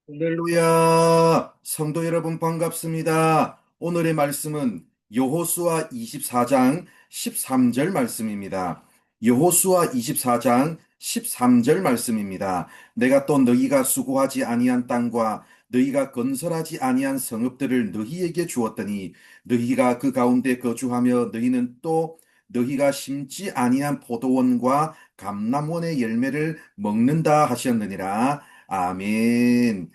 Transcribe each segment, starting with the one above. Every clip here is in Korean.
할렐루야! 성도 여러분 반갑습니다. 오늘의 말씀은 여호수아 24장 13절 말씀입니다. 여호수아 24장 13절 말씀입니다. 내가 또 너희가 수고하지 아니한 땅과 너희가 건설하지 아니한 성읍들을 너희에게 주었더니 너희가 그 가운데 거주하며 너희는 또 너희가 심지 아니한 포도원과 감람원의 열매를 먹는다 하셨느니라. 아멘.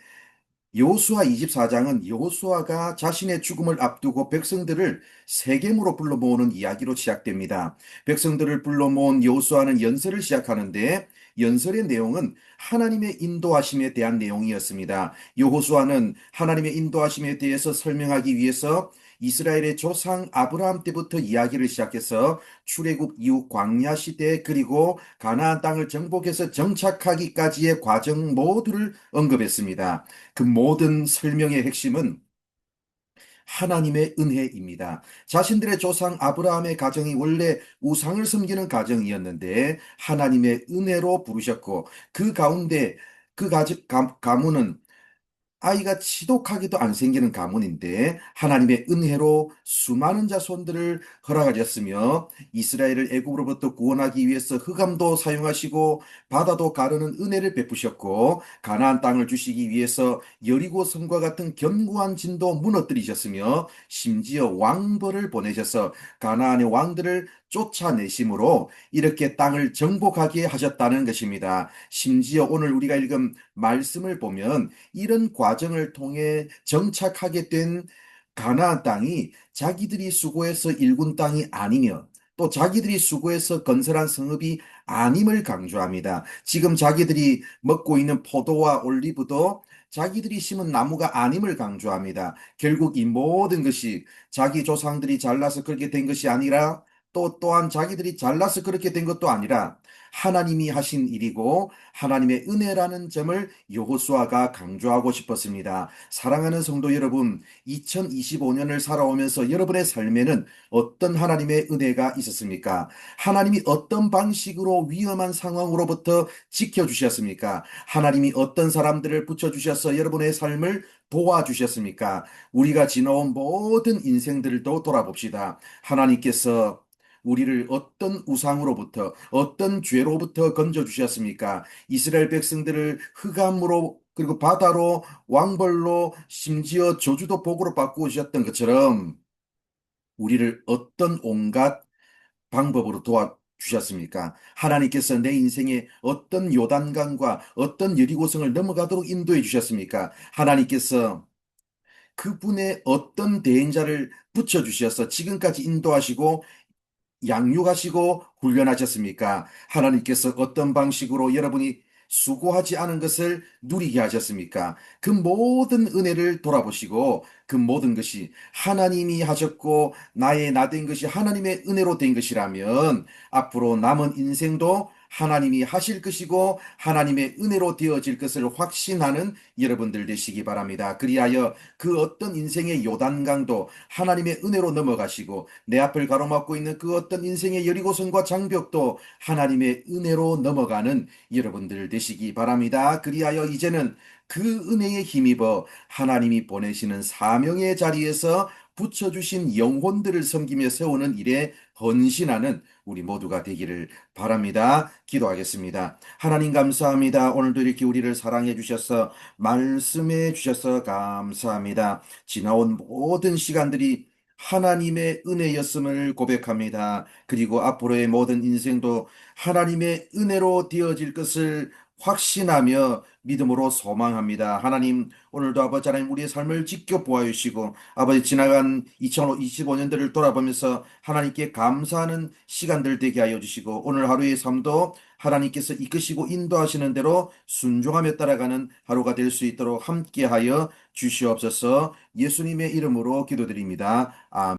여호수아 24장은 여호수아가 자신의 죽음을 앞두고 백성들을 세겜으로 불러 모으는 이야기로 시작됩니다. 백성들을 불러 모은 여호수아는 연설을 시작하는데 연설의 내용은 하나님의 인도하심에 대한 내용이었습니다. 여호수아는 하나님의 인도하심에 대해서 설명하기 위해서 이스라엘의 조상 아브라함 때부터 이야기를 시작해서 출애굽 이후 광야 시대 그리고 가나안 땅을 정복해서 정착하기까지의 과정 모두를 언급했습니다. 그 모든 설명의 핵심은 하나님의 은혜입니다. 자신들의 조상 아브라함의 가정이 원래 우상을 섬기는 가정이었는데 하나님의 은혜로 부르셨고 그 가운데 가문은 아이가 지독하게도 안 생기는 가문인데 하나님의 은혜로 수많은 자손들을 허락하셨으며 이스라엘을 애굽으로부터 구원하기 위해서 흑암도 사용하시고 바다도 가르는 은혜를 베푸셨고 가나안 땅을 주시기 위해서 여리고 성과 같은 견고한 진도 무너뜨리셨으며 심지어 왕벌을 보내셔서 가나안의 왕들을 쫓아내심으로 이렇게 땅을 정복하게 하셨다는 것입니다. 심지어 오늘 우리가 읽은 말씀을 보면 이런 과정을 통해 정착하게 된 가나안 땅이 자기들이 수고해서 일군 땅이 아니며 또 자기들이 수고해서 건설한 성읍이 아님을 강조합니다. 지금 자기들이 먹고 있는 포도와 올리브도 자기들이 심은 나무가 아님을 강조합니다. 결국 이 모든 것이 자기 조상들이 잘나서 그렇게 된 것이 아니라 또한 자기들이 잘나서 그렇게 된 것도 아니라 하나님이 하신 일이고 하나님의 은혜라는 점을 여호수아가 강조하고 싶었습니다. 사랑하는 성도 여러분, 2025년을 살아오면서 여러분의 삶에는 어떤 하나님의 은혜가 있었습니까? 하나님이 어떤 방식으로 위험한 상황으로부터 지켜주셨습니까? 하나님이 어떤 사람들을 붙여주셔서 여러분의 삶을 도와주셨습니까? 우리가 지나온 모든 인생들도 돌아봅시다. 하나님께서 우리를 어떤 우상으로부터 어떤 죄로부터 건져 주셨습니까? 이스라엘 백성들을 흑암으로 그리고 바다로 왕벌로 심지어 저주도 복으로 바꾸셨던 것처럼 우리를 어떤 온갖 방법으로 도와주셨습니까? 하나님께서 내 인생에 어떤 요단강과 어떤 여리고성을 넘어가도록 인도해 주셨습니까? 하나님께서 그분의 어떤 대행자를 붙여주셔서 지금까지 인도하시고 양육하시고 훈련하셨습니까? 하나님께서 어떤 방식으로 여러분이 수고하지 않은 것을 누리게 하셨습니까? 그 모든 은혜를 돌아보시고 그 모든 것이 하나님이 하셨고 나의 나 된 것이 하나님의 은혜로 된 것이라면 앞으로 남은 인생도 하나님이 하실 것이고 하나님의 은혜로 되어질 것을 확신하는 여러분들 되시기 바랍니다. 그리하여 그 어떤 인생의 요단강도 하나님의 은혜로 넘어가시고 내 앞을 가로막고 있는 그 어떤 인생의 여리고성과 장벽도 하나님의 은혜로 넘어가는 여러분들 되시기 바랍니다. 그리하여 이제는 그 은혜에 힘입어 하나님이 보내시는 사명의 자리에서 붙여주신 영혼들을 섬기며 세우는 일에 헌신하는 우리 모두가 되기를 바랍니다. 기도하겠습니다. 하나님 감사합니다. 오늘도 이렇게 우리를 사랑해 주셔서 말씀해 주셔서 감사합니다. 지나온 모든 시간들이 하나님의 은혜였음을 고백합니다. 그리고 앞으로의 모든 인생도 하나님의 은혜로 되어질 것을 확신하며 믿음으로 소망합니다. 하나님, 오늘도 아버지 하나님 우리의 삶을 지켜보아 주시고 아버지 지나간 2025년들을 돌아보면서 하나님께 감사하는 시간들 되게 하여 주시고 오늘 하루의 삶도 하나님께서 이끄시고 인도하시는 대로 순종하며 따라가는 하루가 될 수 있도록 함께하여 주시옵소서. 예수님의 이름으로 기도드립니다. 아멘.